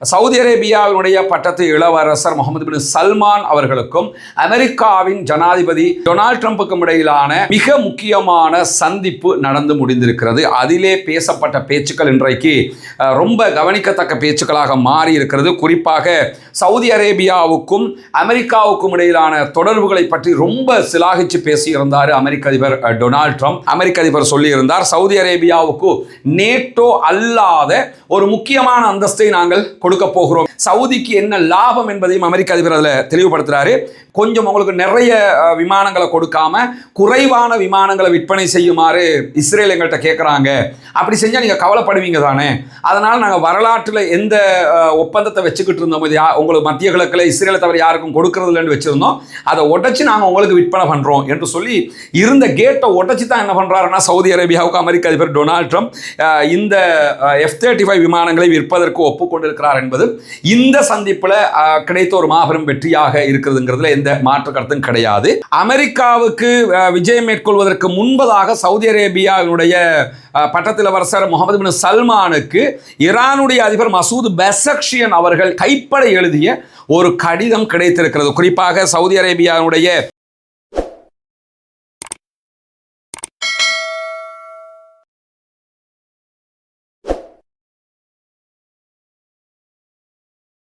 Saudi அரேபியாவினுடைய பட்டத்து இளவரசர் முகமது பின் சல்மான் அவர்களுக்கும் அமெரிக்காவின் ஜனாதிபதி டொனால்ட் ட்ரம்புக்கும் இடையிலான மிக முக்கியமான சந்திப்பு நடந்து முடிந்திருக்கிறது. அதிலே பேசப்பட்ட பேச்சுக்கள் இன்றைக்கு ரொம்ப கவனிக்கத்தக்க பேச்சுக்களாக மாறி இருக்கிறது. குறிப்பாக சவுதி அரேபியாவுக்கும் அமெரிக்காவுக்கும் இடையிலான தொடர்புகளை பற்றி ரொம்ப சிலாகிச்சு பேசியிருந்தார் அமெரிக்க அதிபர் டொனால்ட் ட்ரம்ப். அமெரிக்க அதிபர் சொல்லியிருந்தார், சவுதி அரேபியாவுக்கு நேட்டோ அல்லாத ஒரு முக்கியமான அந்தஸ்தை நாங்கள் கொடுக்க போகிறோம். சவுதிக்கு என்ன லாபம் என்பதையும் அமெரிக்க அதிபர் அதில் தெளிவுபடுத்துறாரு. கொஞ்சம் உங்களுக்கு நிறைய விமானங்களை கொடுக்காம குறைவான விமானங்களை விற்பனை செய்யுமாறு இஸ்ரேல் எங்கள்கிட்ட கேட்குறாங்க. அப்படி செஞ்சால் நீங்கள் கவலைப்படுவீங்க தானே. அதனால் நாங்கள் வரலாற்றில் எந்த ஒப்பந்தத்தை வச்சுக்கிட்டு இருந்தோம், இது உங்களுக்கு மத்திய கிழக்கில் இஸ்ரேலை தவிர யாருக்கும் கொடுக்கறது இல்லைன்னு வச்சுருந்தோம், அதை உடச்சி நாங்கள் உங்களுக்கு விற்பனை பண்ணுறோம் என்று சொல்லி இருந்த கேட்டை உடச்சி தான் என்ன பண்ணுறாருன்னா சவுதி அரேபியாவுக்கு அமெரிக்க அதிபர் டொனால்ட் ட்ரம்ப் இந்த F-35 விமானங்களை விற்பதற்கு ஒப்புக்கொண்டிருக்கிறார் என்பது இந்த சந்திப்பில் கிடைத்த ஒரு மாபெரும் வெற்றியாக இருக்கிறதுங்கிறதுல எந்த மாற்று கருத்தும் கிடையாது. அமெரிக்காவுக்கு விஜயம் மேற்கொள்வதற்கு முன்பதாக சவுதி அரேபியாவினுடைய பட்டத்து இளவரசர் முகமது பின் சல்மானுக்கு ஈரானுடைய அதிபர் மசூத் பெசக்ஷியன் அவர்கள் கைப்பட எழுதிய ஒரு கடிதம் கிடைத்திருக்கிறது. குறிப்பாக சவுதி அரேபியாவுடைய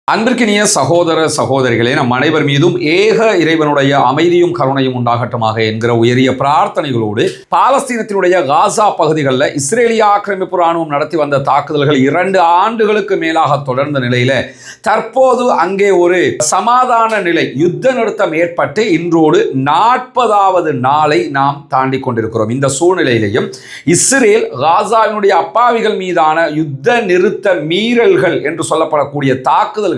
அன்பிற்கினிய சகோதர சகோதரிகளே, நம் அனைவர் மீதும் ஏக இறைவனுடைய அமைதியும் கருணையும் உண்டாகட்டுமாக என்கிற உயரிய பிரார்த்தனைகளோடு பாலஸ்தீனத்தினுடைய காசா பகுதிகளில் இஸ்ரேலிய ஆக்கிரமிப்பு ராணுவம் நடத்தி வந்த தாக்குதல்கள் 2 ஆண்டுகளுக்கு மேலாக தொடர்ந்த நிலையில தற்போது அங்கே ஒரு சமாதான நிலை, யுத்த நிறுத்தம் ஏற்பட்டு இன்றோடு 40வது நாளை நாம் தாண்டி கொண்டிருக்கிறோம். இந்த சூழ்நிலையிலையும் இஸ்ரேல் காசாவினுடைய அப்பாவிகள் மீதான யுத்த நிறுத்த மீறல்கள் என்று சொல்லப்படக்கூடிய தாக்குதல்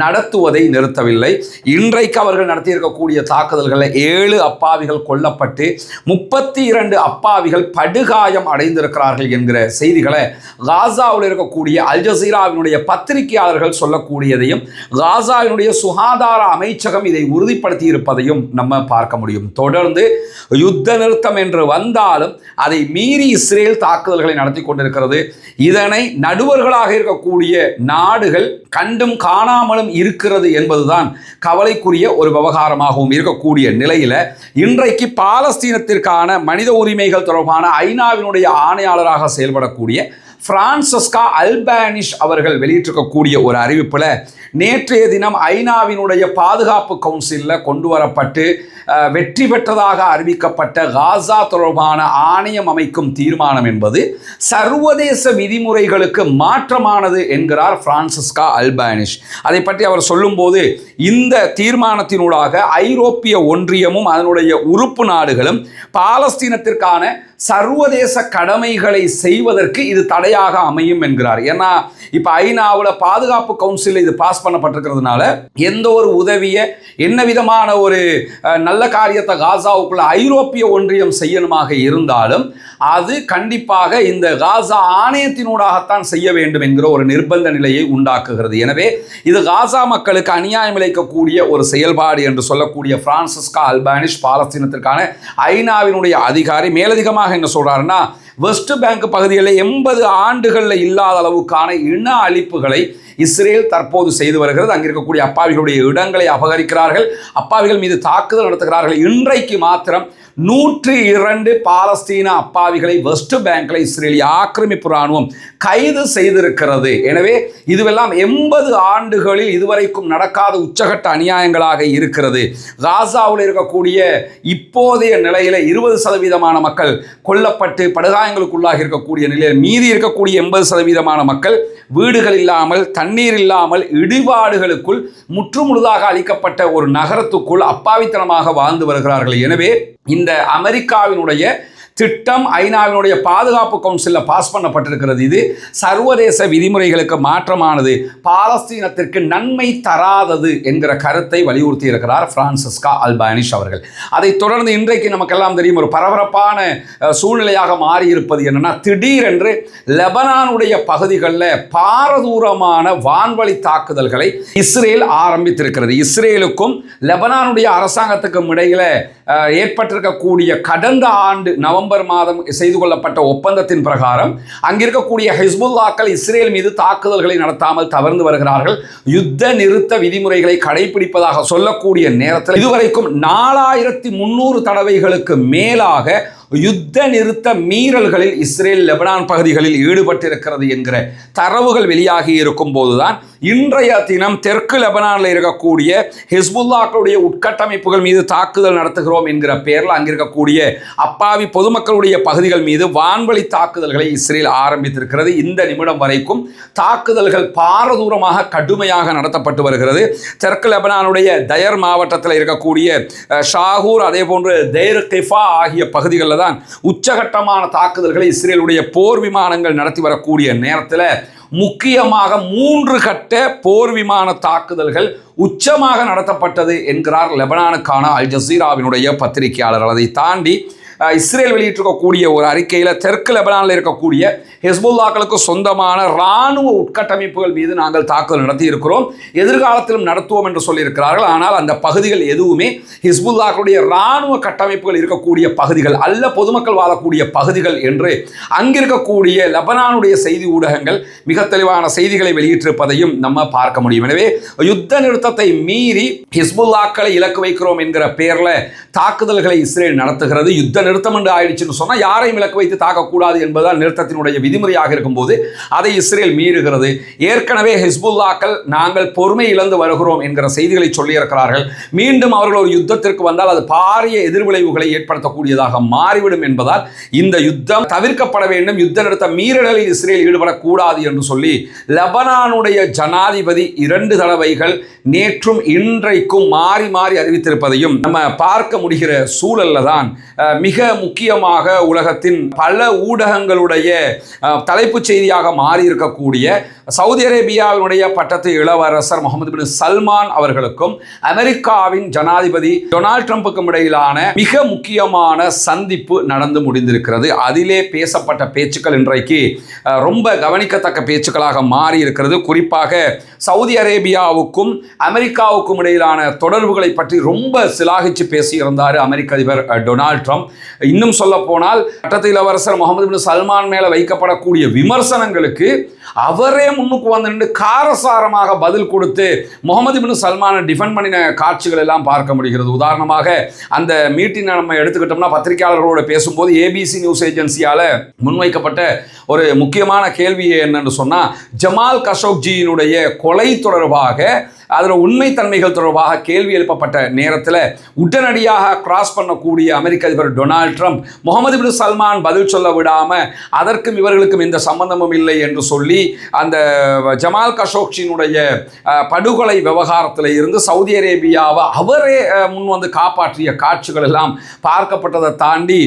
நடத்துவதை நிறுத்தவில்லை. இன்றைக்கு அவர்கள் நடத்தியிருக்கக்கூடிய தாக்குதல்களில் 7 அப்பாவிகள் கொல்லப்பட்டு 32 அப்பாவிகள் படுகாயம் அடைந்திருக்கிறார்கள் என்கிற செய்திகளை காசாவில் இருக்கக்கூடிய அல் ஜசீராவினுடைய பத்திரிகையாளர்கள் சொல்லக்கூடியதையும் காசாவினுடைய சுகாதார அமைச்சகம் இதை உறுதிப்படுத்தி இருப்பதையும் நம்ம பார்க்க முடியும். தொடர்ந்து யுத்த நிறுத்தம் என்று வந்தாலும் அதை மீறி இஸ்ரேல் தாக்குதல்களை நடத்தி கொண்டிருக்கிறது. இதனை நடுவர்களாக இருக்கக்கூடிய நாடுகள் கண்டும் காணாமலும் இருக்கிறது என்பதுதான் கவலைக்குரிய ஒரு விவகாரமாகவும் இருக்கக்கூடிய நிலையில் இன்றைக்கு பாலஸ்தீனத்திற்கான மனித உரிமைகள் தொடர்பான ஐநாவினுடைய ஆணையாளராக செயல்படக்கூடிய பிரான்சிஸ்கா அல்பானிஷ் அவர்கள் வெளியிட்டிருக்கக்கூடிய ஒரு அறிவிப்பில் நேற்றைய தினம் ஐநாவினுடைய பாதுகாப்பு கவுன்சிலில் கொண்டு வரப்பட்டு வெற்றி பெற்றதாக அறிவிக்கப்பட்ட காசா தொடர்பான ஆணையம் அமைக்கும் தீர்மானம் என்பது சர்வதேச விதிமுறைகளுக்கு மாற்றமானது என்கிறார் பிரான்சிஸ்கா அல்பானிஷ். அதை பற்றி அவர் சொல்லும்போது, இந்த தீர்மானத்தினூடாக ஐரோப்பிய ஒன்றியமும் அதனுடைய உறுப்பு நாடுகளும் பாலஸ்தீனத்திற்கான சர்வதேச கடமைகளை செய்வதற்கு இது தடையாக அமையும் என்கிறார். ஏன்னா இப்போ ஐநாவில் பாதுகாப்பு கவுன்சிலில் இது பாஸ் பண்ணப்பட்டிருக்கிறதுனால எந்த ஒரு உதவியை என்ன விதமான ஒரு நல்ல காரியத்தை காசாவுக்குள்ள ஐரோப்பிய ஒன்றியம் செய்யணுமாக இருந்தாலும் அது கண்டிப்பாக இந்த காசா ஆணையத்தினூடாகத்தான் செய்ய வேண்டும் என்கிற ஒரு நிர்பந்த நிலையை உண்டாக்குகிறது. எனவே இது காசா மக்களுக்கு அநியாயம் இழைக்கக்கூடிய ஒரு செயல்பாடு என்று சொல்லக்கூடிய பிரான்சிஸ்கா அல்பானிஷ் பாலஸ்தீனத்திற்கான ஐநாவினுடைய அதிகாரி மேலதிகமாக என்ன சொல்றாருன்னா, வெஸ்ட் பேங்க் பகுதிகளில் 80 ஆண்டுகளில் இல்லாத அளவுக்கான இன அழிப்புகளை இஸ்ரேல் தற்போது செய்து வருகிறது. அங்கே இருக்கக்கூடிய அப்பாவிகளுடைய இடங்களை அபகரிக்கிறார்கள், அப்பாவிகள் மீது தாக்குதல் நடத்துகிறார்கள். இன்றைக்கு மாத்திரம் 102 பாலஸ்தீன அப்பாவிகளை வெஸ்ட் பேங்க்ல இஸ்ரேலிய ஆக்கிரமிப்பு ராணுவம் கைது செய்திருக்கிறது. எனவே இதுவெல்லாம் 80 ஆண்டுகளில் இதுவரைக்கும் நடக்காத உச்சகட்ட அநியாயங்களாக இருக்கிறது. காசாவில் இருக்கக்கூடிய இப்போதைய நிலையில 20% மக்கள் கொல்லப்பட்டு படுகாயங்களுக்குள்ளாக இருக்கக்கூடிய நிலையில் மீதி இருக்கக்கூடிய 80% மக்கள் வீடுகள் இல்லாமல், தண்ணீர் இல்லாமல், இடிபாடுகளுக்குள் முற்றுமுழுதாக அளிக்கப்பட்ட ஒரு நகரத்துக்குள் அப்பாவித்தனமாக வாழ்ந்து வருகிறார்கள். எனவே இந்த அமெரிக்காவினுடைய திட்டம் ஐநாவினுடைய பாதுகாப்பு கவுன்சிலில் பாஸ் பண்ணப்பட்டிருக்கிறது. இது சர்வதேச விதிமுறைகளுக்கு மாற்றமானது, பாலஸ்தீனத்திற்கு நன்மை தராதது என்கிற கருத்தை வலியுறுத்தி இருக்கிறார் பிரான்சிஸ்கா அல்பானிஷ் அவர்கள். அதைத் தொடர்ந்து இன்றைக்கு நமக்கெல்லாம் தெரியும் ஒரு பரபரப்பான சூழ்நிலையாக மாறி இருப்பது என்னன்னா, திடீரென்று லெபனானுடைய பகுதிகளில் பாரதூரமான வான்வழி தாக்குதல்களை இஸ்ரேல் ஆரம்பித்திருக்கிறது. இஸ்ரேலுக்கும் லெபனானுடைய அரசாங்கத்துக்கும் இடையில ஏற்பட்டிருக்கக்கூடிய கடந்த ஆண்டு நவம்பர் நவம்பர் மாதம் செய்து கொள்ளப்பட்ட ஒப்பந்தத்தின் பிரகாரம் அங்கிருக்கக்கூடிய ஹிஸ்புல்லாக்கள் இஸ்ரேல் மீது தாக்குதல்களை நடத்தாமல் தவிர்த்து வருகிறார்கள். யுத்த நிறுத்த விதிமுறைகளை கடைபிடிப்பதாக சொல்லக்கூடிய நேரத்தில் இதுவரைக்கும் 4300 தடவைகளுக்கு மேலாக யுத்த நிறுத்த மீறல்களில் இஸ்ரேல் லெபனான் பகுதிகளில் ஈடுபட்டிருக்கிறது என்கிற தரவுகள் வெளியாகி இருக்கும் போதுதான் இன்றைய தினம் தெற்கு லெபனானில் இருக்கக்கூடிய ஹிஸ்புல்லாக்களுடைய உட்கட்டமைப்புகள் மீது தாக்குதல் நடத்துகிறோம் என்கிற பெயரில் அங்கிருக்கக்கூடிய அப்பாவி பொதுமக்களுடைய பகுதிகள் மீது வான்வழி தாக்குதல்களை இஸ்ரேல் ஆரம்பித்திருக்கிறது. இந்த நிமிடம் வரைக்கும் தாக்குதல்கள் பாரதூரமாக கடுமையாக நடத்தப்பட்டு வருகிறது. தெற்கு லெபனானுடைய தயர் மாவட்டத்தில் இருக்கக்கூடிய ஷாகூர் அதே போன்று தேர் கிஃபா ஆகிய பகுதிகளில் தான் உச்சகட்டமான தாக்குதல்களை இஸ்ரேலுடைய போர் விமானங்கள் நடத்தி வரக்கூடிய நேரத்தில் முக்கியமாக 3 கட்ட போர் விமான தாக்குதல்கள் உச்சமாக நடத்தப்பட்டது என்கிறார் லெபனானுக்கான அல் ஜசீராவினுடைய பத்திரிகையாளர். அதை தாண்டி இஸ்ரேல் வெளியிட்டிருக்கக்கூடிய ஒரு அறிக்கையில் தெற்கு லெபனானில் இருக்கக்கூடிய ஹிஸ்புல்லாக்களுக்கு சொந்தமான இராணுவ உட்கட்டமைப்புகள் மீது நாங்கள் தாக்குதல் நடத்தி இருக்கிறோம், எதிர்காலத்திலும் நடத்துவோம் என்று சொல்லியிருக்கிறார்கள். ஆனால் அந்த பகுதிகள் எதுவுமே ஹிஸ்புல்லாக்களுடைய இராணுவ கட்டமைப்புகள் இருக்கக்கூடிய பகுதிகள் அல்ல, பொதுமக்கள் வாழக்கூடிய பகுதிகள் என்று அங்கிருக்கக்கூடிய லெபனானுடைய செய்தி ஊடகங்கள் மிக தெளிவான செய்திகளை வெளியிட்டிருப்பதையும் நம்ம பார்க்க முடியும். எனவே யுத்த நிறுத்தத்தை மீறி ஹிஸ்புல்லாக்களை இலக்கு வைக்கிறோம் என்கிற பெயரில் தாக்குதல்களை இஸ்ரேல் நடத்துகிறது. யுத்த நிறுத்தம் என்று ஆயிடுச்சுன்னு சொன்னால் யாரையும் இலக்கு வைத்து தாக்கக்கூடாது என்பதால் நிறுத்தத்தினுடைய விதிமுறையாக இருக்கும்போது அதை இஸ்ரேல் மீறுகிறது. ஏற்கனவே ஹிஸ்புல்லாக்கள் நாங்கள் பொறுமை இழந்து வருகிறோம் என்கிற செய்திகளை சொல்லியிருக்கிறார்கள். மீண்டும் அவர்கள் ஒரு யுத்தத்திற்கு வந்தால் அது பாரிய எதிர்விளைவுகளை ஏற்படுத்தக்கூடியதாக மாறிவிடும் என்பதால் இந்த யுத்தம் தவிர்க்கப்பட வேண்டும், யுத்த நிறுத்த மீறலில் இஸ்ரேல் ஈடுபடக்கூடாது என்று சொல்லி லெபனானுடைய ஜனாதிபதி 2 தடவைகள் நேற்றும் இன்றைக்கும் மாறி மாறி அறிவித்திருப்பதையும் நம்ம பார்க்க முடிகிற சூழல்ல தான் மிக முக்கியமாக உலகத்தின் பல ஊடகங்களுடைய தலைப்புச் செய்தியாக மாறி இருக்கக்கூடிய சவுதி அரேபியாவினுடைய பட்டத்து இளவரசர் முகமது பின் சல்மான் அவர்களுக்கும் அமெரிக்காவின் ஜனாதிபதி டொனால்ட் ட்ரம்புக்கும் இடையிலான மிக முக்கியமான சந்திப்பு நடந்து முடிந்திருக்கிறது. அதிலே பேசப்பட்ட பேச்சுக்கள் இன்றைக்கு ரொம்ப கவனிக்கத்தக்க பேச்சுக்களாக மாறி இருக்கிறது. குறிப்பாக சவுதி அரேபியாவுக்கும் அமெரிக்காவுக்கும் இடையிலான தொடர்புகளை பற்றி ரொம்ப சிலாகிச்சு பேசியிருந்தார் அமெரிக்க அதிபர் டொனால்ட் ட்ரம்ப். இன்னும் சொல்ல போனால் பட்டத்து இளவரசர் முகமது பின் சல்மான் மேல வைக்கப்படக்கூடிய விமர்சனங்களுக்கு அவரே முன்னுக்கு வந்து காரசாரமாக பதில் கொடுத்து முகமது பின் சல்மானை டிஃபெண்ட் பண்ணின காட்சிகள் எல்லாம் பார்க்க முடிகிறது. உதாரணமாக அந்த மீட்டிங் நம்ம எடுத்துக்கிட்டோம்னா பத்திரிகையாளர்களோடு பேசும்போது ஏபிசி நியூஸ் ஏஜென்சியால் முன்வைக்கப்பட்ட ஒரு முக்கியமான கேள்வி என்னன்னு சொன்னால் ஜமால் கஷோக்ஜியினுடைய கொலை தொடர்பாக அதில் உண்மைத்தன்மைகள் தொடர்பாக கேள்வி எழுப்பப்பட்ட நேரத்தில் உடனடியாக கிராஸ் பண்ணக்கூடிய அமெரிக்க அதிபர் டொனால்ட் ட்ரம்ப் முகமது பின் சல்மான் பதில் சொல்ல விடாமல் அதற்கும் இவர்களுக்கும் எந்த சம்பந்தமும் இல்லை என்று சொல்லி அந்த ஜமால் கஷோக்ஜியினுடைய படுகொலை விவகாரத்தில் இருந்து சவுதி அரேபியாவை அவரே முன் வந்து காப்பாற்றிய காட்சிகள் எல்லாம் பார்க்கப்பட்டதை தாண்டி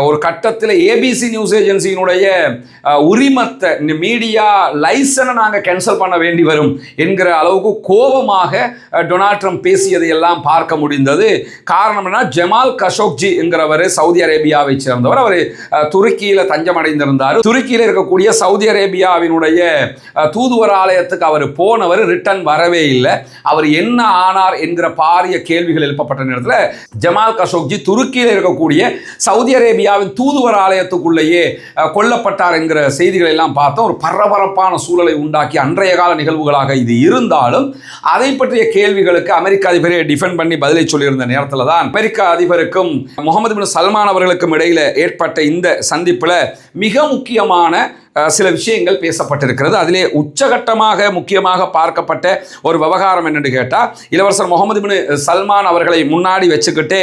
ஒரு கட்டத்தில் ஏபிசி நியூஸ் ஏஜென்சியினுடைய உரிமத்தை மீடியா லைசனை நாங்கள் கேன்சல் பண்ண வேண்டி வரும் என்கிற அளவுக்கு கோபமாக டொனால்ட் ட்ரம்ப் பேசியதை எல்லாம் பார்க்க முடிந்தது. காரணம் என்ன, ஜமால் கஷோக்ஜி என்கிறவர் சவுதி அரேபியாவை சேர்ந்தவர். அவர் துருக்கியில் தஞ்சம் அடைந்திருந்தார். துருக்கியில் இருக்கக்கூடிய சவுதி அரேபியாவினுடைய தூதுவர் ஆலயத்துக்கு அவர் போனவர் ரிட்டர்ன் வரவே இல்லை. அவர் என்ன ஆனார் என்கிற பாரிய கேள்விகள் எழுப்பப்பட்ட நேரத்தில் ஜமால் கஷோக்ஜி துருக்கியில் இருக்கக்கூடிய சவுதி அரேபியாவின் தூதுவர் ஆலயத்துக்குள்ளேயே கொல்லப்பட்டார் என்கிற செய்திகள் எல்லாம் பார்த்தோம். ஒரு பரபரப்பான சூழலை உண்டாக்கி அன்றைய கால நிகழ்வுகளாக இது இருந்தாலும் அதை பற்றிய கேள்விகளுக்கு அமெரிக்க அதிபரை டிஃபெண்ட் பண்ணி பதிலை சொல்லியிருந்த நேரத்தில் தான் அமெரிக்க அதிபருக்கும் முகமது பின் சல்மான் அவர்களுக்கும் இடையில் ஏற்பட்ட இந்த சந்திப்பில் மிக முக்கியமான சில விஷயங்கள் பேசப்பட்டிருக்கிறது. அதிலே உச்சகட்டமாக முக்கியமாக பார்க்கப்பட்ட ஒரு விவகாரம் என்னென்னு கேட்டால் இளவரசர் முகமது பின் சல்மான் அவர்களை முன்னாடி வச்சுக்கிட்டு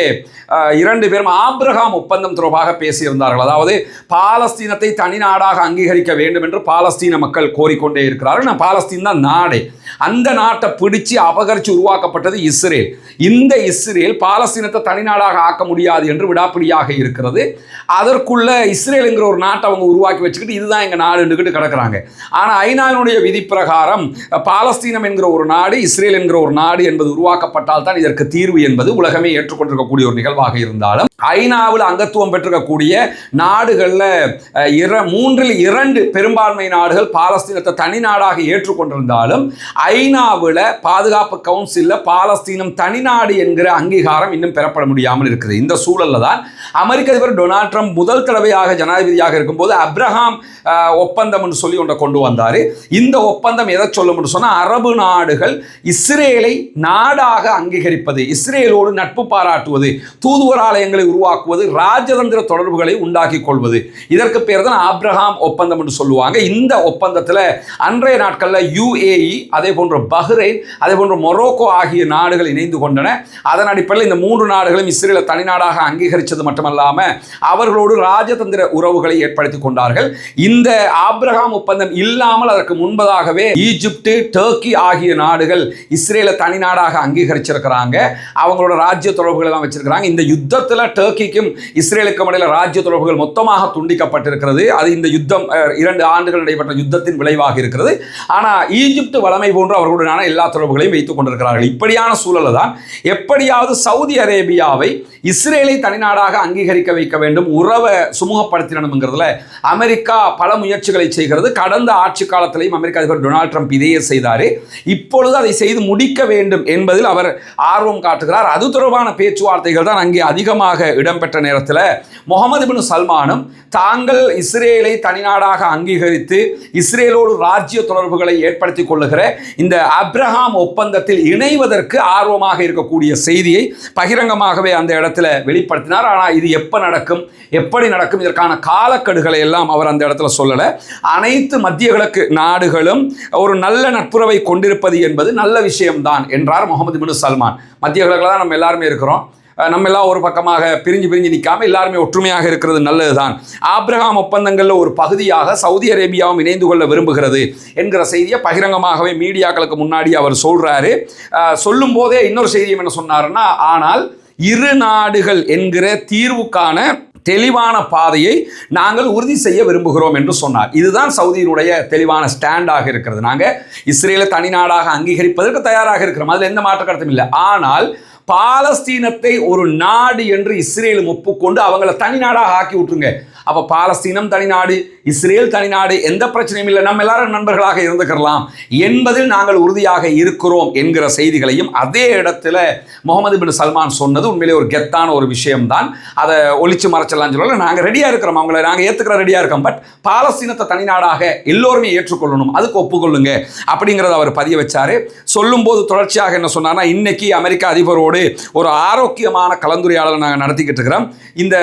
2 பேரும் ஆப்ரஹாம் ஒப்பந்தம் தொடர்பாக பேசியிருந்தார்கள். அதாவது பாலஸ்தீனத்தை தனி நாடாக அங்கீகரிக்க வேண்டும் என்று பாலஸ்தீன மக்கள் கோரிக்கொண்டே இருக்கிறார்கள். நான் பாலஸ்தீன் தான் நாடே, அந்த நாட்டை பிடிச்சு அபகரித்து உருவாக்கப்பட்டது இஸ்ரேல். இந்த இஸ்ரேல் பாலஸ்தீனத்தை தனிநாடாக ஆக்க முடியாது என்று விடாப்பிடியாக இருக்கிறது. அதற்குள்ள இஸ்ரேல் என்கிற ஒரு நாட்டை அவங்க உருவாக்கி வச்சுக்கிட்டு இதுதான் எங்கள் அங்கே நாடுகிட்டு கிடக்கிறாங்க. ஆனால் ஐநாவினுடைய விதி பிரகாரம் பாலஸ்தீனம் என்கிற ஒரு நாடு, இஸ்ரேல் என்கிற ஒரு நாடு என்பது உருவாக்கப்பட்டால் தான் இதற்கு தீர்வு என்பது உலகமே ஏற்றுக்கொண்டிருக்கக்கூடிய ஒரு நிகழ்வாக இருந்தாலும், ஐநாவில் அங்கத்துவம் பெற்றிருக்கக்கூடிய நாடுகளில் 3/2 பெரும்பான்மை நாடுகள் பாலஸ்தீனத்தை தனி நாடாக ஏற்றுக்கொண்டிருந்தாலும் ஐநாவில் பாதுகாப்பு கவுன்சிலில் பாலஸ்தீனம் தனிநாடு என்கிற அங்கீகாரம் இன்னும் பெறப்பட முடியாமல் இருக்குது. இந்த சூழலில் தான் அமெரிக்க அதிபர் டொனால்ட் ட்ரம்ப் முதல் தடவையாக ஜனாதிபதியாக இருக்கும்போது அப்ரஹாம் ஒப்பந்தம் என்று சொல்லி ஒன்றை கொண்டு வந்தார். இந்த ஒப்பந்தம் எதை சொல்லும் சொன்னால், அரபு நாடுகள் இஸ்ரேலை நாடாக அங்கீகரிப்பது, இஸ்ரேலோடு நட்பு பாராட்டுவது, தூதுவர் ஆலயங்களை உருவாக்குவது, ராஜதந்திர தொடர்புகளை உண்டாக்கி கொள்வது, இதற்கு பேர் தான் ஆப்ரஹாம் ஒப்பந்தம் என்று சொல்லுவாங்க. இந்த ஒப்பந்தத்தில் அன்றைய நாட்களில் UAE, அதே போன்ற பஹ்ரைன், அதே போன்ற மொரோக்கோ ஆகிய நாடுகள் இணைந்து கொண்டன. அதன் அடிப்படையில் இந்த 3 நாடுகளும் இஸ்ரேலை தனிநாடாக அங்கீகரித்தது மட்டுமல்லாமல் அவர்களோடு ராஜதந்திர உறவுகளை ஏற்படுத்தி கொண்டார்கள். இந்த ஆப்ரஹாம் ஒப்பந்தம் இல்லாமல் அதற்கு முன்பதாகவே ஈஜிப்து, டர்க்கி ஆகிய நாடுகள் இஸ்ரேலை தனிநாடாக அங்கீகரிச்சிருக்கிறாங்க. அவங்களோட ராஜ்ய தொடர்புகள் எல்லாம் வச்சிருக்கிறாங்க. இந்த யுத்தத்தில் டர்க்கிக்கும் இஸ்ரேலுக்கும் இடையில ராஜ்ய தொடர்புகள் மொத்தமாக துண்டிக்கப்பட்டிருக்கிறது. அது இந்த யுத்தம் 2 ஆண்டுகள் நடைபெற்ற யுத்தத்தின் விளைவாக இருக்கிறது. ஆனால் ஈஜிப்து வளமை போன்று அவர்களுடனான எல்லா தொடர்புகளையும் வைத்துக் கொண்டிருக்கிறார்கள். இப்படியான சூழலில் தான் எப்படியாவது சவுதி அரேபியாவை இஸ்ரேலை தனிநாடாக அங்கீகரிக்க வைக்க வேண்டும், உறவை சுமூகப்படுத்தினதுங்கிறதுல அமெரிக்கா பல முயற்சிகளை செய்கிறது. கடந்த ஆட்சி காலத்திலையும் அமெரிக்க அதிபர் டொனால்ட் ட்ரம்ப் இதையே செய்தார். இப்பொழுது அதை செய்து முடிக்க வேண்டும் என்பதில் அவர் ஆர்வம் காட்டுகிறார். அது தொடர்பான பேச்சுவார்த்தைகள் தான் அங்கே அதிகமாக இடம்பெற்ற நேரத்தில் முகமது பின் சல்மானும் தாங்கள் இஸ்ரேலை தனிநாடாக அங்கீகரித்து இஸ்ரேலோடு ராஜ்ய தொடர்புகளை ஏற்படுத்திக் கொள்ளுகிற இந்த ஆப்ரஹாம் ஒப்பந்தத்தில் இணைவதற்கு ஆர்வமாக இருக்கக்கூடிய செய்தியை பகிரங்கமாகவே அந்த இடத்துல வெளிப்படுத்தினார். ஆனால் இது எப்போ நடக்கும், எப்படி நடக்கும், இதற்கான காலக்கெடுகளை எல்லாம் அவர் அந்த இடத்துல சொல்லலை. அனைத்து மத்திய கிழக்கு நாடுகளும் ஒரு நல்ல நட்புறவை கொண்டிருப்பது என்பது நல்ல விஷயம்தான் என்றார் முகமது பின் சல்மான். மத்திய கிழக்கில் தான் நம்ம எல்லாருமே இருக்கிறோம். நம்ம எல்லாம் ஒரு பக்கமாக பிரிஞ்சு நிற்காம எல்லாருமே ஒற்றுமையாக இருக்கிறது நல்லதுதான். ஆப்ரஹாம் ஒப்பந்தங்களில் ஒரு பகுதியாக சவுதி அரேபியாவும் இணைந்து கொள்ள விரும்புகிறது என்கிற செய்தியை பகிரங்கமாகவே மீடியாக்களுக்கு முன்னாடி அவர் சொல்றாரு. சொல்லும் போதே இன்னொரு செய்தியும் என்ன சொன்னாருன்னா, ஆனால் 2 நாடுகள் என்கிற தீர்வுக்கான தெளிவான பாதையை நாங்கள் உறுதி செய்ய விரும்புகிறோம் என்று சொன்னார். இதுதான் சவுதியினுடைய தெளிவான ஸ்டாண்டாக இருக்கிறது. நாங்கள் இஸ்ரேலை தனிநாடாக அங்கீகரிப்பதற்கு தயாராக இருக்கிறோம், அதில் எந்த மாற்று கருத்தும் இல்லை. ஆனால் பாலஸ்தீனத்தை ஒரு நாடு என்று இஸ்ரேலும் ஒப்புக்கொண்டு அவங்கள தனிநாடாக ஆக்கி விட்டுருங்க. அப்போ பாலஸ்தீனம் தனிநாடு, இஸ்ரேல் தனிநாடு, எந்த பிரச்சனையும் இல்லை, நம்ம எல்லாரும் நண்பர்களாக இருந்துக்கலாம் என்பதில் நாங்கள் உறுதியாக இருக்கிறோம் என்கிற செய்திகளையும் அதே இடத்துல முகமது பின் சல்மான் சொன்னது உண்மையிலே ஒரு கெத்தான ஒரு விஷயம்தான். அதை ஒழிச்சு மறைச்சலாம் சொல்லல, நாங்கள் ரெடியாக இருக்கிறோம், அவங்கள நாங்கள் ஏற்றுக்கிற ரெடியாக இருக்கோம். பட் பாலஸ்தீனத்தை தனிநாடாக எல்லோருமே ஏற்றுக்கொள்ளணும், அதுக்கு ஒப்புக்கொள்ளுங்க அப்படிங்கிறத அவர் பதிய வச்சாரு. சொல்லும்போது தொடர்ச்சியாக என்ன சொன்னார்னா, இன்னைக்கு அமெரிக்க அதிபரோடு ஒரு ஆரோக்கியமான கலந்துரையாடலை நாங்கள் நடத்திக்கிட்டு இருக்கிறோம். இந்த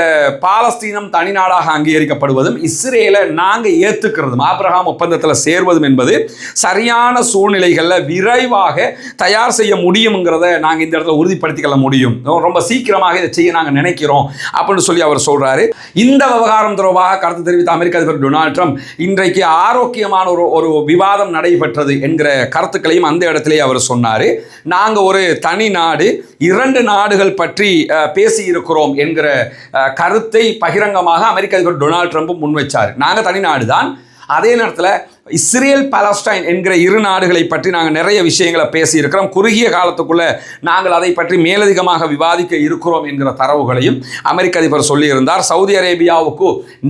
பாலஸ்தீனம் தனிநாடாக அங்கீகரிக்கப்படுவதும் இஸ்ரேலை நாங்கள் ஏற்றுக்கிறதும் ஆப்ரஹாம் ஒப்பந்தத்தில் சேர்வதும் என்பது சரியான சூழ்நிலைகளில் விரைவாக தயார் செய்ய முடியுங்கிறத நாங்கள் இந்த இடத்துல உறுதிப்படுத்திக்கொள்ள முடியும். ரொம்ப சீக்கிரமாக இதை செய்ய நாங்கள் நினைக்கிறோம் அப்படின்னு சொல்லி அவர் சொல்றாரு. இந்த விவகாரம் தொடர்பாக கருத்து தெரிவித்த அமெரிக்க அதிபர் டொனால்ட் ட்ரம்ப் இன்றைக்கு ஆரோக்கியமான ஒரு விவாதம் நடைபெற்றது என்கிற கருத்துக்களையும் அந்த இடத்திலே அவர் சொன்னார். நாங்கள் ஒரு தனி நாடு, 2 நாடுகள் பற்றி பேசி இருக்கிறோம் என்கிற கருத்தை பகிரங்கமாக அமெரிக்க அதிபர் டொனால்ட் ட்ரம்ப் முன்வைச்சார். நாங்கள் தனிநாடு தான், அதே நேரத்தில் இஸ்ரேல் பாலஸ்டைன் என்கிற 2 நாடுகளை பற்றி நாங்கள் நிறைய விஷயங்களை பேசியிருக்கிறோம். குறுகிய காலத்துக்குள்ளே நாங்கள் அதை பற்றி மேலதிகமாக விவாதிக்க இருக்கிறோம் என்கிற தரவுகளையும் அமெரிக்க அதிபர் சொல்லியிருந்தார். சவுதி அரேபியாவுக்கு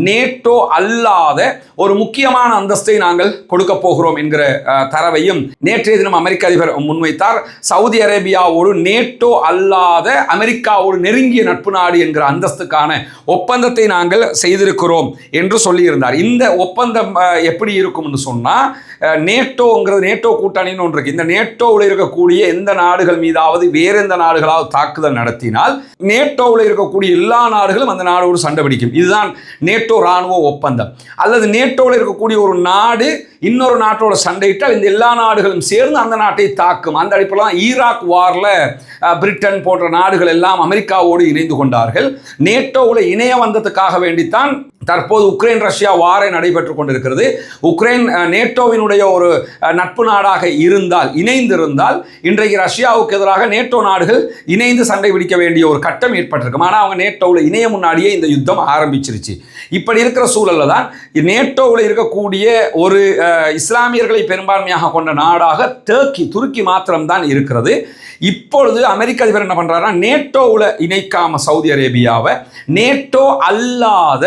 நேட்டோ அல்லாத ஒரு முக்கியமான அந்தஸ்தை நாங்கள் கொடுக்க போகிறோம் என்கிற தரவையும் நேற்றைய தினம் அமெரிக்க அதிபர் முன்வைத்தார். சவுதி அரேபியாவோடு நேட்டோ அல்லாத அமெரிக்காவோடு நெருங்கிய நட்பு நாடு என்கிற அந்தஸ்துக்கான ஒப்பந்தத்தை நாங்கள் செய்திருக்கிறோம் என்று சொல்லியிருந்தார். இந்த ஒப்பந்தம் எப்படி இருக்கும்னு சொன்னா, நேட்டோங்கிறது நேட்டோ கூட்டணின்னு ஒன்று இருக்கு. இந்த நேட்டோவில் இருக்கக்கூடிய எந்த நாடுகள் மீதாவது வேற எந்த நாடுகளாவது தாக்குதல் நடத்தினால் நேட்டோவில் இருக்கக்கூடிய எல்லா நாடுகளும் அந்த நாடோடு சண்டை பிடிக்கும். இதுதான் நேட்டோ ராணுவ ஒப்பந்தம். அல்லது நேட்டோவில் இருக்கக்கூடிய ஒரு நாடு இன்னொரு நாட்டோட சண்டையிட்டால் இந்த எல்லா நாடுகளும் சேர்ந்து அந்த நாட்டை தாக்கும். அந்த அடிப்படையில் தான் ஈராக் வாரில் பிரிட்டன் போன்ற நாடுகள் எல்லாம் அமெரிக்காவோடு இணைந்து கொண்டார்கள். நேட்டோவில் இணைய வந்ததுக்காக வேண்டித்தான் தற்போது உக்ரைன் ரஷ்யா வாரை நடைபெற்றுக் கொண்டிருக்கிறது. உக்ரைன் நேட்டோவினுடைய ஒரு நட்பு நாடாக இணைந்திருந்தால் இன்றைக்கு ரஷ்யாவுக்கு எதிராக நேட்டோ நாடுகள் இணைந்து சண்டை பிடிக்க வேண்டிய ஒரு கட்டம் ஏற்பட்டிருக்கும். ஆனால் அவங்க நேட்டோவில் இணைய முன்னாடியே இந்த யுத்தம் ஆரம்பிச்சிருச்சு. இப்படி இருக்கிற சூழலில் தான் நேட்டோவில் இருக்கக்கூடிய ஒரு இஸ்லாமியர்களை பெரும்பான்மையாக கொண்ட நாடாக துருக்கி மாத்திரம்தான் இருக்கிறது. இப்பொழுது அமெரிக்க அதிபர் என்ன பண்றாருன்னா, நேட்டோவில் இணைக்காம சவுதி அரேபியாவை நேட்டோ அல்லாத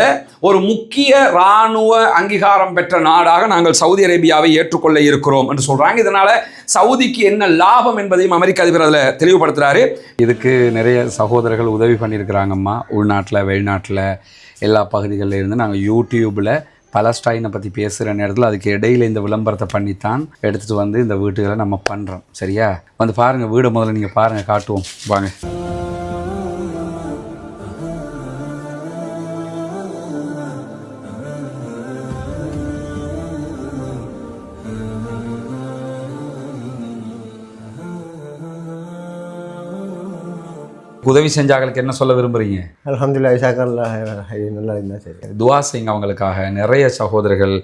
ஒரு முக்கிய இராணுவ அங்கீகாரம் பெற்ற நாடாக நாங்கள் சவுதி அரேபியாவை ஏற்றுக்கொள்ள இருக்கிறோம் என்று சொல்றாங்க. இதனால சவுதிக்கு என்ன லாபம் என்பதையும் அமெரிக்க அதிபர் அதில் தெளிவுபடுத்துறாரு. இதுக்கு நிறைய சகோதரர்கள் உதவி பண்ணியிருக்கிறாங்கம்மா. உள்நாட்டில் வெளிநாட்டில் எல்லா பகுதிகளில் இருந்து நாங்கள் யூடியூப்பில் பலஸ்டைனை பற்றி பேசுகிற நேரத்தில் அதுக்கு இடையில் இந்த விளம்பரத்தை பண்ணித்தான் எடுத்துகிட்டு வந்து இந்த வீட்டுகளை நம்ம பண்ணுறோம். சரியா? வந்து பாருங்கள், வீடை முதல்ல நீங்கள் பாருங்கள், காட்டுவோம் வாங்க. உதவி செஞ்சாங்களுக்கு என்ன சொல்ல விரும்புகிறீங்க? அல்ஹம்துலில்லாஹ், நல்லா இருந்தால் சரி. துவா செய்யுங்க அவங்களுக்காக. நிறைய சகோதரர்கள்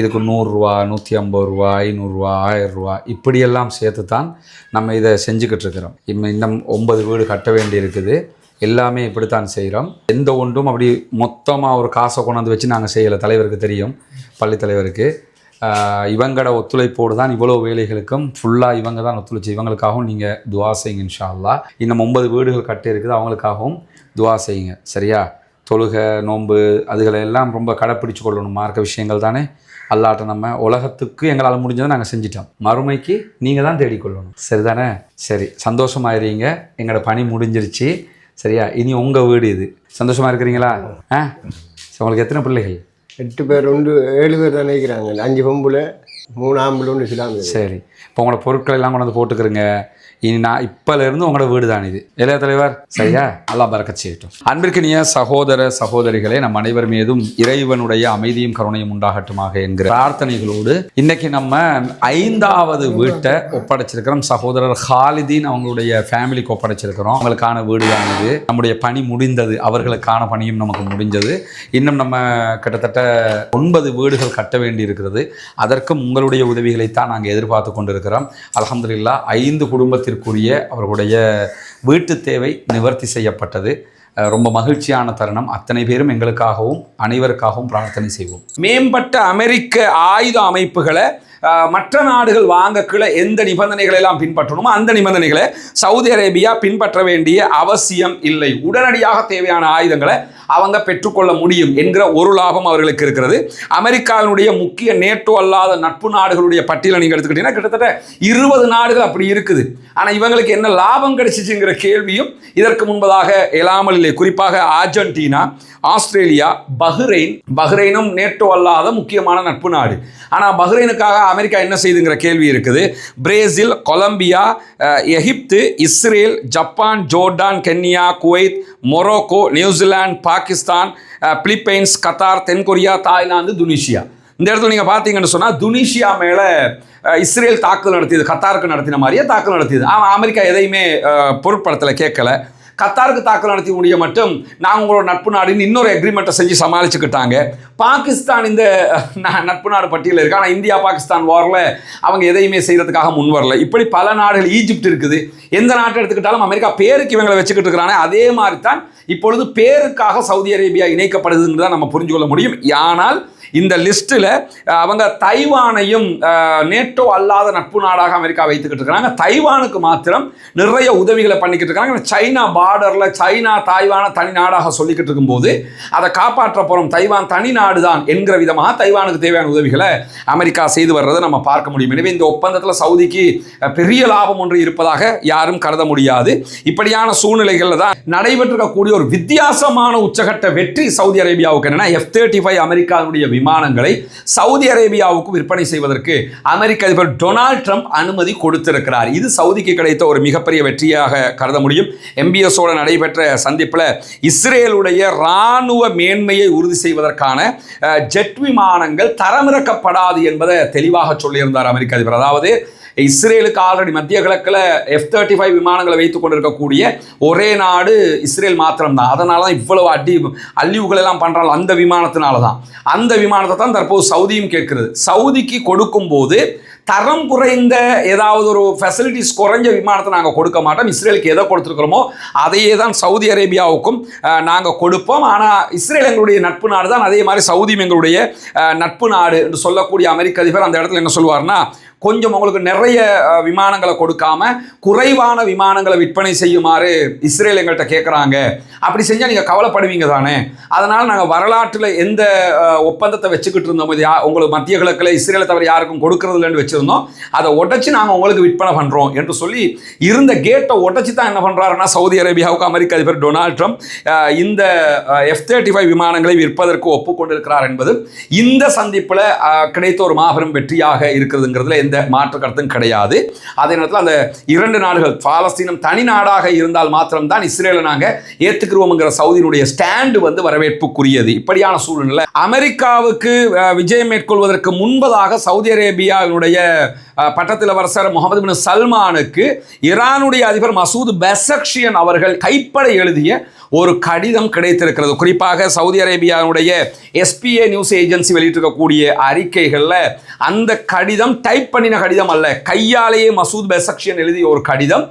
இதுக்கு 100 ரூபா, 150 ரூபா, 500 ரூபா, 1000 ரூபா இப்படியெல்லாம் சேர்த்து தான் நம்ம இதை செஞ்சுக்கிட்டு இருக்கிறோம். இன்னும் 9 வீடு கட்ட வேண்டி இருக்குது. எல்லாமே இப்படித்தான் செய்கிறோம். எந்த ஒன்றும் அப்படி மொத்தமாக ஒரு காசை கொண்டாந்து வச்சு நாங்கள் செய்யலை. தலைவருக்கு தெரியும், பள்ளி தலைவருக்கு. இவங்களோட ஒத்துழைப்போடு தான் இவ்வளோ வேலைகளுக்கும் ஃபுல்லாக இவங்க தான் ஒத்துழைச்சி. இவங்களுக்காகவும் நீங்கள் துவா செய்யுங்க இன்ஷா அல்லாஹ். இன்னும் 9 வீடுகள் கட்டி இருக்குது, அவங்களுக்காகவும் துவா செய்யுங்க. சரியா? தொழுகை, நோன்பு அதுகளெல்லாம் ரொம்ப கடைப்பிடிச்சு கொள்ளணும். மார்க்க விஷயங்கள் தானே. அல்லாட்ட நம்ம உலகத்துக்கு எங்களால் முடிஞ்சதை நாங்கள் செஞ்சிட்டோம். மறுமைக்கு நீங்கள் தான் தேடிக்கொள்ளணும். சரிதானே? சரி, சந்தோஷமாயிருங்க. எங்களோட பணி முடிஞ்சிருச்சு. சரியா? இனி உங்கள் வீடு இது. சந்தோஷமாக இருக்கிறீங்களா? உங்களுக்கு எத்தனை பிள்ளைகள்? 8 பேர் உண்டு. 7 பேர் தான் நினைக்கிறாங்க. 5 பொம்பளை, 3 ஆம்பளை உண்டு இஸ்லாமிய. சரி, இப்போ உங்களோட பொருட்கள் எல்லாம் கொண்டு வந்து போட்டுக்கிறேங்க. இனி நான் இப்போலேருந்து உங்களோட வீடு தான் இது. இளைய தலைவர், சரியா? அல்லாஹ் பரக்கத் செய்யட்டும். அன்பிற்கினிய சகோதர சகோதரிகளே, நம் அனைவர் மீதும் இறைவனுடைய அமைதியும் கருணையும் உண்டாகட்டுமாக என்கிற பிரார்த்தனைகளோடு இன்னைக்கு நம்ம 5வது வீட்டை ஒப்படைச்சிருக்கிறோம். சகோதரர் ஹாலிதீன் அவங்களுடைய ஃபேமிலிக்கு ஒப்படைச்சிருக்கிறோம். அவங்களுக்கான வீடு தான் இது. நம்முடைய பணி முடிந்தது, அவர்களுக்கான பணியும் நமக்கு முடிஞ்சது. இன்னும் நம்ம கிட்டத்தட்ட 9 வீடுகள் கட்ட வேண்டி இருக்கிறது. அதற்கும் உங்களுடைய உதவிகளைத்தான் நாங்கள் எதிர்பார்த்து கொண்டிருக்கிறோம். அல்ஹம்துலில்லாஹ் 5 குடும்பத்திற்குரிய அவர்களுடைய வீட்டு தேவை நிவர்த்தி செய்யப்பட்டது. ரொம்ப மகிழ்ச்சியான தருணம். அத்தனை பேரும் எங்களுக்காகவும் அனைவருக்காகவும் பிரார்த்தனை செய்வோம். மேம்பட்ட அமெரிக்க ஆயுத அமைப்புகளை மற்ற நாடுகள் வாங்கக்குள்ள எந்த நிபந்தனைகளை எல்லாம் பின்பற்றணுமோ அந்த நிபந்தனைகளை சவுதி அரேபியா பின்பற்ற வேண்டிய அவசியம் இல்லை. உடனடியாக தேவையான ஆயுதங்களை அவங்க பெற்றுக்கொள்ள முடியும் என்கிற ஒரு லாபம் அவர்களுக்கு இருக்கிறது. அமெரிக்காவினுடைய முக்கிய நேட்டோ அல்லாத நட்பு நாடுகளுடைய பட்டியலை நீங்கள் எடுத்துக்கிட்டீங்கன்னா கிட்டத்தட்ட 20 நாடுகள் அப்படி இருக்குது. ஆனால் இவங்களுக்கு என்ன லாபம் கிடைச்சிச்சுங்கிற கேள்வியும் இதற்கு முன்பதாக எழாமல் இல்லை. குறிப்பாக அர்ஜென்டினா, ஆஸ்திரேலியா, பஹ்ரைனும் நேட்டோ அல்லாத முக்கியமான நட்பு நாடு. ஆனால் பஹ்ரைனுக்காக அமெரிக்கா என்ன செய்துங்கிற கேள்வி இருக்குது. பிரேசில், கொலம்பியா, எகிப்து, Israel, Japan, Jordan, Kenya, Kuwait, Morocco, New Zealand, Pakistan, Philippines, Qatar, தென்கொரியா, தாய்லாந்து, துனிஷியா. இந்த இடத்துல நீங்கள் பார்த்தீங்கன்னு சொன்னால் துனிஷியா மேலே இஸ்ரேல் தாக்குதல் நடத்தியது, கத்தாருக்கு நடத்தின மாதிரியே தாக்குதல் நடத்தியது. ஆனால் அமெரிக்கா எதையுமே பொருட்படுத்தலை, கேட்கல. கத்தாருக்கு தாக்கல் நடத்தி முடிய மட்டும் நாங்கள் உங்களோட நட்பு நாடுன்னு இன்னொரு அக்ரிமெண்ட்டை செஞ்சு சமாளிச்சுக்கிட்டாங்க. பாகிஸ்தான் இந்த நட்பு நாடு பட்டியலில் இருக்கு. ஆனால் இந்தியா பாகிஸ்தான் வாரில் அவங்க எதையுமே செய்கிறதுக்காக முன் வரல. இப்படி பல நாடுகள், ஈஜிப்ட் இருக்குது. எந்த நாட்டை எடுத்துக்கிட்டாலும் அமெரிக்கா பேருக்கு இவங்களை வச்சுக்கிட்டு இருக்கிறாங்க. அதே மாதிரி தான் இப்பொழுது பேருக்காக சவுதி அரேபியா இணைக்கப்படுதுன்னு தான் நம்ம புரிஞ்சு கொள்ள முடியும். ஆனால் இந்த லிஸ்ட்டில் அவங்க தைவானையும் நேட்டோ அல்லாத நட்பு நாடாக அமெரிக்கா வைத்துக்கிட்டு இருக்கிறாங்க. தைவானுக்கு மாத்திரம் நிறைய உதவிகளை பண்ணிக்கிட்டு இருக்காங்க. சைனா பார்டரில் சைனா தாய்வானை தனி நாடாக சொல்லிக்கிட்டு இருக்கும்போது அதை காப்பாற்ற போகிறோம், தைவான் தனி நாடு தான் என்கிற விதமாக தைவானுக்கு தேவையான உதவிகளை அமெரிக்கா செய்து வர்றதை நம்ம பார்க்க முடியும். எனவே இந்த ஒப்பந்தத்தில் சவுதிக்கு பெரிய லாபம் ஒன்று இருப்பதாக யாரும் கருத முடியாது. இப்படியான சூழ்நிலைகளில் தான் நடைபெற்றிருக்கக்கூடிய ஒரு வித்தியாசமான உச்சகட்ட வெற்றி சவுதி அரேபியாவுக்கு. என்னன்னா, F-35 அமெரிக்காவுடைய விமானங்களை சவுதி அரேபியாவுக்கு விற்பனை செய்வதற்கு அமெரிக்க அதிபர் டொனால்ட் ட்ரம்ப் அனுமதி கொடுத்திருக்கிறார். இது சவுதிக்கு கிடைத்த ஒரு மிகப்பெரிய வெற்றியாக கருத முடியும். MBS குட்ரேஸோடு நடைபெற்ற சந்திப்பில் இஸ்ரேலுடைய இராணுவ மேன்மையை உறுதி செய்வதற்கான ஜெட் விமானங்கள் தரமிறக்கப்படாது என்பதை தெளிவாக சொல்லியிருந்தார் அமெரிக்க அதிபர். அதாவது இஸ்ரேலுக்கு ஆல்ரெடி மத்திய கிழக்கில் F-35 விமானங்களை வைத்துக் கொண்டிருக்கக்கூடிய ஒரே நாடு இஸ்ரேல் மாத்திரம்தான். அதனால தான் இவ்வளவு அழிவுகள் எல்லாம் பண்றாங்க. அந்த விமானத்தினால தான், அந்த விமானத்தை தான் தற்போது சவுதியும் கேட்கிறது. சவுதிக்கு கொடுக்கும் போது தரம் குறைந்த ஏதாவது ஒரு ஃபெசிலிட்டிஸ் குறைஞ்ச விமானத்தை நாங்கள் கொடுக்க மாட்டோம். இஸ்ரேலுக்கு எதை கொடுத்துருக்கிறோமோ அதையே தான் சவுதி அரேபியாவுக்கும் நாங்கள் கொடுப்போம். ஆனால் இஸ்ரேல் எங்களுடைய நட்பு நாடு தான், அதே மாதிரி சவுதியும் எங்களுடைய நட்பு நாடு என்று சொல்லக்கூடிய அமெரிக்க அதிபர் அந்த இடத்துல என்ன சொல்லுவார்னா, கொஞ்சம் உங்களுக்கு நிறைய விமானங்களை கொடுக்காம குறைவான விமானங்களை விற்பனை செய்யுமாறு இஸ்ரேல் எங்கள்கிட்ட கேட்குறாங்க. அப்படி செஞ்சால் நீங்கள் கவலைப்படுவீங்க தானே. அதனால் நாங்கள் வரலாற்றில் எந்த ஒப்பந்தத்தை வச்சுக்கிட்டு இருந்தோம், இது உங்களுக்கு மத்திய கிழக்கில் இஸ்ரேலை தவிர யாருக்கும் கொடுக்கறது இல்லைன்னு வச்சுருந்தோம், அதை உடச்சி நாங்கள் உங்களுக்கு விற்பனை பண்ணுறோம் என்று சொல்லி இருந்த கேட்டை உடச்சி தான் என்ன பண்ணுறாருன்னா சவுதி அரேபியாவுக்கு அமெரிக்க அதிபர் டொனால்ட் ட்ரம்ப் இந்த F-35 விமானங்களை விற்பதற்கு ஒப்புக்கொண்டிருக்கிறார் என்பது இந்த சந்திப்பில் கிடைத்த ஒரு மாபெரும் வெற்றியாக இருக்கிறதுங்கிறதுல எந்த மாற்று கருத்தும் கிடையாது. அதே நேரத்தில் அந்த இரண்டு நாடுகள் பாலஸ்தீனம் தனி நாடாக இருந்தால் மாத்திரம்தான் இஸ்ரேலை நாங்கள் ஏற்றுக்கிறோம்ங்கிற சவுதியினுடைய ஸ்டாண்டு வந்து வரவேற்புக்குரியது. இப்படியான சூழ்நிலை அமெரிக்காவுக்கு விஜயம் மேற்கொள்வதற்கு முன்பதாக சவுதி அரேபியாவினுடைய பட்டத்திலவரசர் முகமது பின் சல்மானுக்கு ஈரானுடைய அதிபர் மசூத் பெசக்ஷியன் அவர்கள் கைப்பட எழுதிய ஒரு கடிதம் கிடைத்திருக்கிறது. குறிப்பாக சவுதி அரேபியாவுடைய SPA நியூஸ் ஏஜென்சி வெளியிட்டிருக்கக்கூடிய அறிக்கைகளில் அந்த கடிதம் டைப் பண்ணின கடிதம் அல்ல, கையாலேயே மசூத் பெசக்ஷியன் எழுதிய ஒரு கடிதம்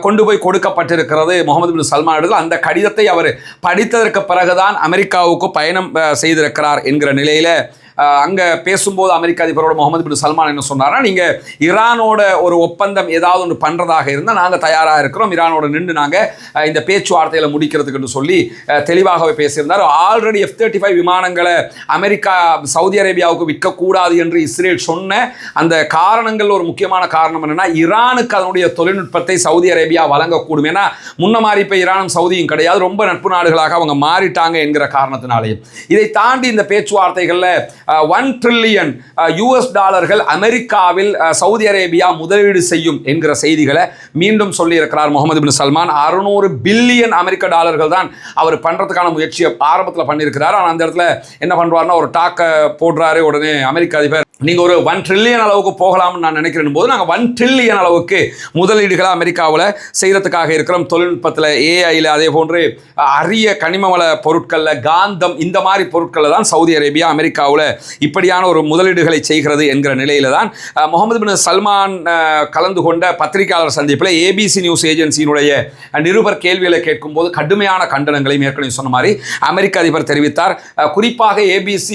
கொண்டு போய் கொடுக்கப்பட்டிருக்கிறது முகமது பின் சல்மான் இடத்தில். அந்த கடிதத்தை அவர் படித்ததற்கு பிறகுதான் அமெரிக்காவுக்கு பயணம் செய்திருக்கிறார் என்கிற நிலையில் அங்கே பேசும்போது அமெரிக்க அதிபரோட முகமது பின் சல்மான் என்ன சொன்னார்னா, நீங்கள் ஈரானோட ஒரு ஒப்பந்தம் ஏதாவது ஒன்று பண்ணுறதாக இருந்தால் நாங்கள் தயாராக இருக்கிறோம், ஈரானோட நின்று நாங்கள் இந்த பேச்சுவார்த்தையில் முடிக்கிறதுக்குன்னு சொல்லி தெளிவாகவே பேசியிருந்தார். ஆல்ரெடி F-35 விமானங்களை அமெரிக்கா சவுதி அரேபியாவுக்கு விற்கக்கூடாது என்று இஸ்ரேல் சொன்ன அந்த காரணங்கள் ஒரு முக்கியமான காரணம் என்னென்னா, ஈரானுக்கு அதனுடைய தொழில்நுட்பத்தை சவுதி அரேபியா வழங்கக்கூடும். ஏன்னா முன்ன மாதிரி இப்போ ஈரானும் சவுதியும் கிடையாது, ரொம்ப நட்பு நாடுகளாக அவங்க மாறிட்டாங்க என்கிற காரணத்தினாலேயும். இதை தாண்டி இந்த பேச்சுவார்த்தைகளில் $1 trillion அமெரிக்காவில் சவுதி அரேபியா முதலீடு செய்யும் என்கிற செய்திகளை மீண்டும் சொல்லியிருக்கிறார் முகமது பின் சல்மான். $600 பில்லியன் அமெரிக்க டாலர்கள் தான் அவர் பண்ணுறதுக்கான முயற்சியை ஆரம்பத்தில் பண்ணியிருக்கிறார். ஆனால் அந்த இடத்துல என்ன பண்ணுவார்னா ஒரு டாக்கை போடுறாரு. உடனே அமெரிக்க அதிபர் நீங்கள் ஒரு 1 trillion அளவுக்கு போகலாம்னு நான் நினைக்கிறேன் போது நாங்கள் 1 trillion அளவுக்கு முதலீடுகளை அமெரிக்காவில் செய்கிறதுக்காக இருக்கிறோம். தொழில்நுட்பத்தில், ஏஐயில், அதே போன்று அரிய கனிமவள பொருட்களில், காந்தம், இந்த மாதிரி பொருட்களில் தான் சவுதி அரேபியா அமெரிக்காவில் இப்படியான ஒரு முதலீடுகளை செய்கிறது என்கிற நிலையில் தான் முகமது பின் சல்மான் கலந்து கொண்ட பத்திரிகையாளர் சந்திப்பில் ABC நியூஸ் ஏஜென்சியினுடைய நிருபர் கேள்விகளை கேட்கும்போது கடுமையான கண்டனங்களை ஏற்கனவே சொன்ன மாதிரி அமெரிக்க அதிபர் தெரிவித்தார். குறிப்பாக ABC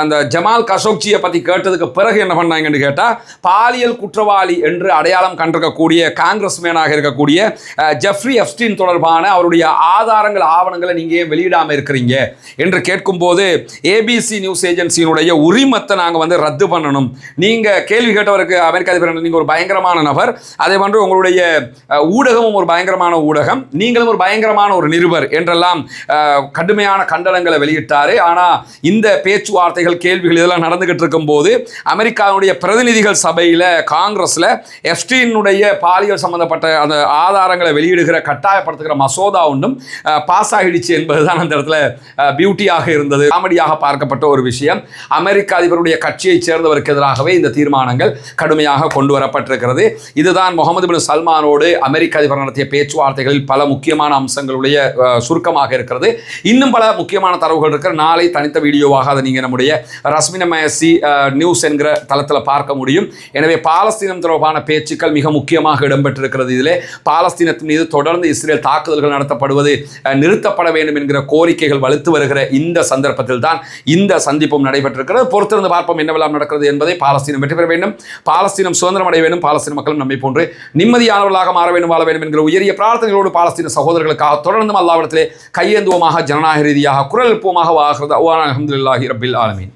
அந்த ஜமால் கஷோக்ஜியை பற்றி கேட்டதுக்கு பிறகு என்ன பண்ணாங்கன்னு கேட்டால், பாலியல் குற்றவாளி என்று அடையாளம் கண்டிருக்கக்கூடிய காங்கிரஸ்மேனாக இருக்கக்கூடிய ஜெஃப்ரி எப்ஸ்டீன் தொடர்பான அவருடைய ஆதாரங்கள், ஆவணங்களை நீங்கள் ஏன் வெளியிடாமல் இருக்கிறீங்க என்று கேட்கும்போது ABC நியூஸ் ஏஜென்சியினுடைய உரிமத்தை நாங்கள் வந்து ரத்து பண்ணணும். நீங்கள் கேள்வி கேட்டவருக்கு அமெரிக்க அதிபர் நீங்கள் ஒரு பயங்கரமான நபர், அதே போன்று உங்களுடைய ஊடகமும் ஒரு பயங்கரமான ஊடகம், நீங்களும் ஒரு பயங்கரமான ஒரு நிருபர் என்றெல்லாம் கடுமையான கண்டனங்களை வெளியிட்டார். ஆனால் இந்த பேச்சுவார்த்தைகள், கேள்விகள் இதெல்லாம் நடந்துகிட்டு இருக்கும்போது அமெரிக்காவுடைய பிரதிநிதிகள் சபையில், காங்கிரஸில் எப்ஸ்டீனுடைய பாலியல் சம்பந்தப்பட்ட அந்த ஆதாரங்களை வெளியிடுகிற, கட்டாயப்படுத்துகிற மசோதா ஒன்றும் பாஸ் ஆகிடுச்சு என்பதுதான் அந்த இடத்துல பியூட்டியாக இருந்தது, காமெடியாக பார்க்கப்பட்ட ஒரு விஷயம். அமெரிக்க அதிபருடைய கட்சியைச் சேர்ந்தவருக்கு எதிராகவே இந்த தீர்மானங்கள் கடுமையாக கொண்டு வரப்பட்டிருக்கிறது. இதுதான் முகமது பின் சல்மானோடு அமெரிக்க அதிபர் நடத்திய பேச்சுவார்த்தைகளில் பல முக்கியமான அம்சங்களுடைய சுருக்கமாக இருக்கிறது. இன்னும் பல முக்கியமான தரவுகள் இருக்கிற நாளை தனித்த வீடியோவாக அதை நீங்கள் நம்முடைய ரஸ்மினா மயசி நியூஸ் என்கிற தளத்தில் பார்க்க முடியும். எனவே பாலஸ்தீனம் தொடர்பான பேச்சுக்கள் மிக முக்கியமாக இடம்பெற்றிருக்கிறது. இதிலே பாலஸ்தீனத்தின் மீது தொடர்ந்து இஸ்ரேல் தாக்குதல்கள் நடத்தப்படுவது நிறுத்தப்பட வேண்டும் என்கிற கோரிக்கைகள் வலுத்து வருகிற இந்த சந்தர்ப்பத்தில் தான் இந்த சந்திப்பும் நடைபெற்றிருக்கிறது. பொறுத்திருந்து பார்ப்போம் என்னவெல்லாம் நடக்கிறது என்பதை. பாலஸ்தீனம் வெற்றி பெற வேண்டும், பாலஸ்தீனம் சுதந்திரம் அடைய வேண்டும், பாலஸ்தீன மக்களும் நம்மை போன்று நிம்மதியானவர்களாக மாற வேண்டும், வாழ வேண்டும் என்கிற உயரிய பிரார்த்தனைகளோடு பாலஸ்தீன சகோதரர்களுக்காக தொடர்ந்து அல்லாஹ்விடத்திலே கையேந்துவோமாக, ஜனநாயக ரீதியாக குரல் எழுப்புவோமாக. வாஹிரு தஅவானா அல்ஹம்துலில்லாஹி ரப்பில் ஆலமீன்.